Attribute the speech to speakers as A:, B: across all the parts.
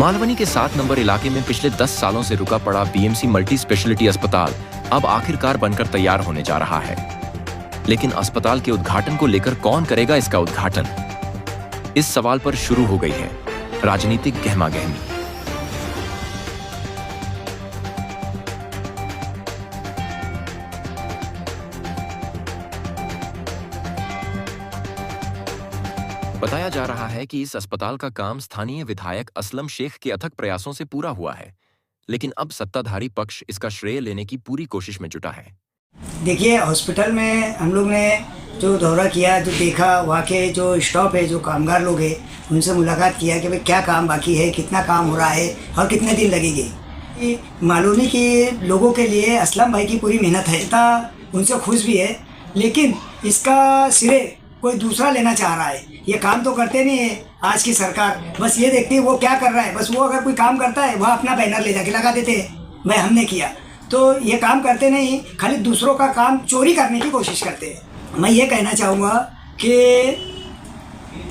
A: मालवनी के 7 नंबर इलाके में पिछले 10 सालों से रुका पड़ा बीएमसी मल्टी स्पेशलिटी अस्पताल अब आखिरकार बनकर तैयार होने जा रहा है। लेकिन अस्पताल के उद्घाटन को लेकर कौन करेगा इसका उद्घाटन? इस सवाल पर शुरू हो गई है राजनीतिक गहमागहमी। बताया जा रहा है कि इस अस्पताल का काम स्थानीय विधायक असलम शेख के अथक प्रयासों से पूरा हुआ है, लेकिन अब सत्ताधारी पक्ष इसका श्रेय लेने की पूरी कोशिश में जुटा है।
B: देखिए, हॉस्पिटल में हम लोग ने जो दौरा किया, जो देखा, वहाँ के जो स्टाफ है, जो कामगार लोग हैं, उनसे मुलाकात किया कि भाई क्या काम बाकी है, कितना काम हो रहा है और कितने दिन लगेंगे। मालूनी के लोगों के लिए असलम भाई की पूरी मेहनत है, उनसे खुश भी है, लेकिन इसका श्रेय कोई दूसरा लेना चाह रहा है। ये काम तो करते नहीं है आज की सरकार, बस ये देखती है वो क्या कर रहा है। बस वो अगर कोई काम करता है वह अपना बैनर ले जाके लगा देते हैं, भाई हमने किया। तो ये काम करते नहीं, खाली दूसरों का काम चोरी करने की कोशिश करते हैं। मैं ये कहना चाहूँगा कि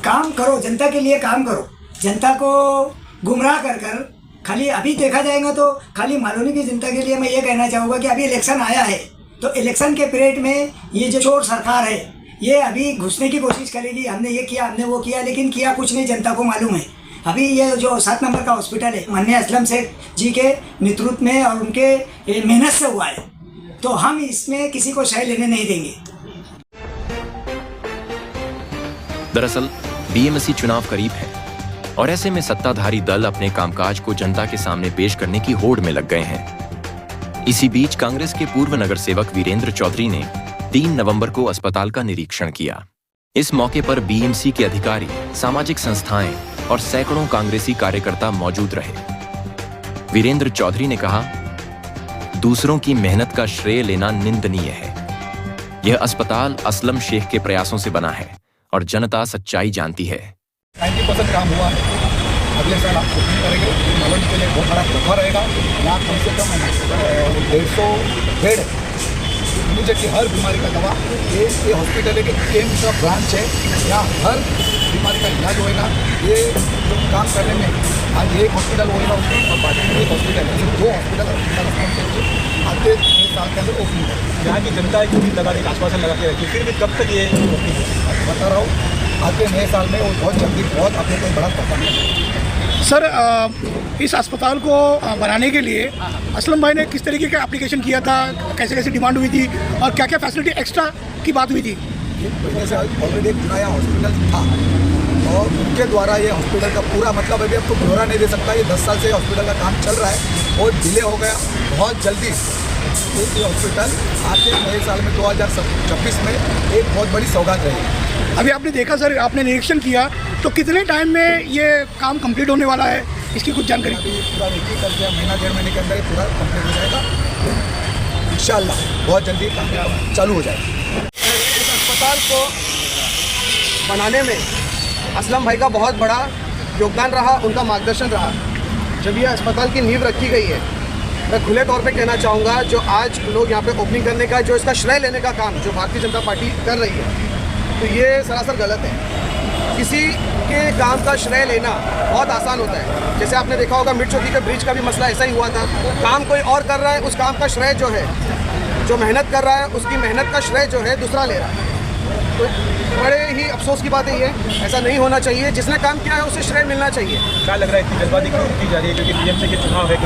B: काम करो, जनता के लिए काम करो, जनता को गुमराह कर कर खाली अभी देखा जाएगा तो खाली मालूनी की जनता के लिए मैं ये कहना चाहूँगा कि अभी इलेक्शन आया है, तो इलेक्शन के पीरियड में ये जो चोर सरकार है ये अभी घुसने की कोशिश करेगी। हमने ये किया, हमने वो किया, लेकिन किया कुछ नहीं, जनता को मालूम है। अभी ये जो 7 नंबर का हॉस्पिटल है माननीय असलम शेख जी के नेतृत्व में और उनके मेहनत से हुआ है, तो हम इसमें किसी को शय लेने नहीं देंगे।
A: दरअसल बीएमसी चुनाव करीब है और ऐसे में सत्ताधारी दल अपने कामकाज को जनता के सामने पेश करने की होड़ में लग गए हैं। इसी बीच कांग्रेस के पूर्व नगर सेवक वीरेंद्र चौधरी ने 3 नवंबर को अस्पताल का निरीक्षण किया। इस मौके पर बीएमसी के अधिकारी, सामाजिक संस्थाएं और सैकड़ों कांग्रेसी कार्यकर्ता मौजूद रहे। वीरेंद्र चौधरी ने कहा, दूसरों की मेहनत का श्रेय लेना निंदनीय है। यह अस्पताल असलम शेख के प्रयासों से बना है और जनता सच्चाई जानती है।
C: 90% काम हुआ है। अगले साल आप ओपनिंग करेंगे, मालूनी के लिए बहुत बड़ा तोहफा रहेगा। यहाँ कम से कम 150 बेड, इमीडिएट की हर बीमारी का दवा, ये हॉस्पिटल है कि एम्स का ब्रांच है, यहाँ हर बीमारी का इलाज होएगा। ये जो काम करने में आज एक हॉस्पिटल होएगा उसमें और बाकी में एक हॉस्पिटल है, 2 हॉस्पिटल आते 1 साल के अंदर ओपनिंग है। यहाँ की जनता एक उम्मीद लगा के आश्वासन लगा के रखी, फिर भी कब तक ये बता रहा हूँ, आते नए साल में वो बहुत जल्दी बहुत अपने को बड़ा तोहफा मिलेगा।
D: सर, इस अस्पताल को बनाने के लिए असलम भाई ने किस तरीके का एप्लीकेशन किया था, कैसे कैसे डिमांड हुई थी और क्या क्या फैसिलिटी एक्स्ट्रा की बात हुई थी?
C: पहले से ऑलरेडी एक नया हॉस्पिटल था और उनके द्वारा ये हॉस्पिटल का पूरा मतलब अभी आपको ब्यौरा नहीं दे सकता। ये 10 साल से हॉस्पिटल का काम चल रहा है और डिले हो गया। बहुत जल्दी ये हॉस्पिटल आके नए साल में 2026 में एक बहुत बड़ी सौगात रहेगी।
D: अभी आपने देखा सर, आपने निरीक्षण किया, तो कितने टाइम में ये काम कंप्लीट होने वाला है, इसकी कुछ जानकारी?
C: पूरा नीति करके महीना 1.5 महीने के अंदर पूरा कंप्लीट हो जाएगा इंशाल्लाह। बहुत जल्दी काम चालू हो जाएगा।
E: इस अस्पताल को बनाने में असलम भाई का बहुत बड़ा योगदान रहा, उनका मार्गदर्शन रहा। जब यह अस्पताल की नींव रखी गई है, मैं खुले तौर पे कहना चाहूँगा, जो आज लोग यहाँ पे ओपनिंग करने का, जो इसका श्रेय लेने का काम जो भारतीय जनता पार्टी कर रही है, तो ये सरासर गलत है। किसी के काम का श्रेय लेना बहुत आसान होता है। जैसे आपने देखा होगा मिड चौकी के ब्रिज का भी मसला ऐसा ही हुआ था। काम कोई और कर रहा है, उस काम का श्रेय जो है, जो मेहनत कर रहा है उसकी मेहनत का श्रेय जो है दूसरा ले रहा है। तो बड़े ही अफसोस की बात है ये, ऐसा नहीं होना चाहिए। जिसने काम किया है उसे श्रेय मिलना चाहिए।
F: क्या लग रहा है इतनी जल्दबाजी क्यों की जा रही है, क्योंकि बीएमसी के चुनाव है,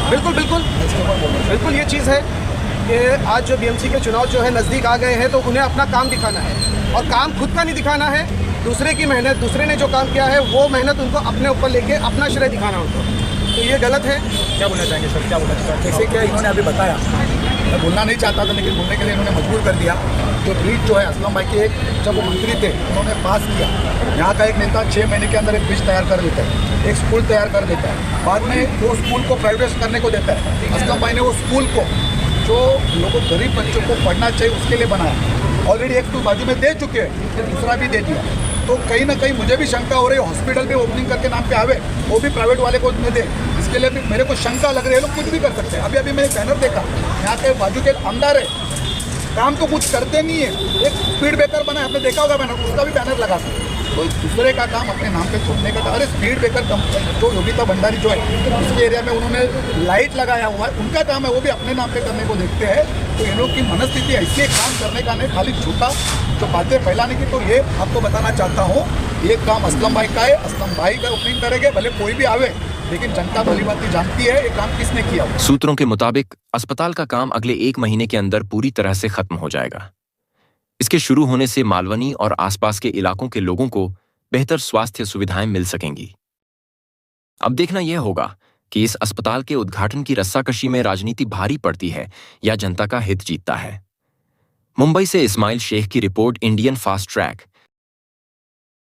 E: बिल्कुल बिल्कुल बिल्कुल ये चीज़ है कि आज जो बीएमसी के चुनाव जो है नज़दीक आ गए हैं, तो उन्हें अपना काम दिखाना है और काम खुद का नहीं दिखाना है, दूसरे की मेहनत, दूसरे ने जो काम किया है वो मेहनत उनको अपने ऊपर लेके अपना श्रेय दिखाना उनको, तो ये गलत है।
F: क्या बोलना चाहेंगे सर, क्या बोलना चाहते हैं?
C: जैसे क्या इन्होंने अभी बताया, मैं बोलना नहीं चाहता था लेकिन बोलने के लिए इन्होंने मजबूर कर दिया। जो ब्रिज जो है असलम भाई के जब वो मंत्री थे उन्होंने पास किया। यहाँ का एक नेता 6 महीने के अंदर एक ब्रिज तैयार कर देता है, एक स्कूल तैयार कर देता है, बाद में वो स्कूल को प्राइवेटाइज करने को देता है। असलम भाई ने वो स्कूल को जो लोगों गरीब बच्चों को पढ़ना चाहिए उसके लिए बनाया। ऑलरेडी एक स्कूल बाजू में दे चुके हैं, दूसरा भी दे दिया। तो कहीं ना कहीं मुझे भी शंका हो रही है, हॉस्पिटल भी ओपनिंग करके नाम पे आवे, वो भी प्राइवेट वाले को दे, इसके लिए भी मेरे को शंका लग रही है। लोग कुछ भी कर सकते हैं। अभी मैंने बैनर देखा, यहाँ के बाजू के आमदार है, काम तो कुछ करते नहीं है। एक स्पीड ब्रेकर बना है, आपने देखा होगा बैनर, उसका भी बैनर लगा था। कोई दूसरे का काम अपने नाम पे छोड़ने का। अरे स्पीड ब्रेकर जो योगिता भंडारी जो है उसके एरिया में उन्होंने लाइट लगाया हुआ है, उनका काम है, वो भी अपने नाम पे करने को देखते हैं। तो इन लोग की मनस्थिति ऐसे काम करने का नहीं, खाली झूठा जो बातें फैलाने की। तो ये आपको बताना चाहता हूँ, ये काम असलम भाई का है, असलम भाई का ओपनिंग करेंगे, भले कोई भी आवे, लेकिन जनता भली भांति जानती है ये काम किसने किया।
A: सूत्रों के मुताबिक अस्पताल का काम अगले 1 महीने के अंदर पूरी तरह से खत्म हो जाएगा। इसके शुरू होने से मालवनी और आसपास के इलाकों के लोगों को बेहतर स्वास्थ्य सुविधाएं मिल सकेंगी। अब देखना यह होगा कि इस अस्पताल के उद्घाटन की रस्साकशी में राजनीति भारी पड़ती है या जनता का हित जीतता है। मुंबई से इस्माइल शेख की रिपोर्ट, इंडियन फास्ट ट्रैक।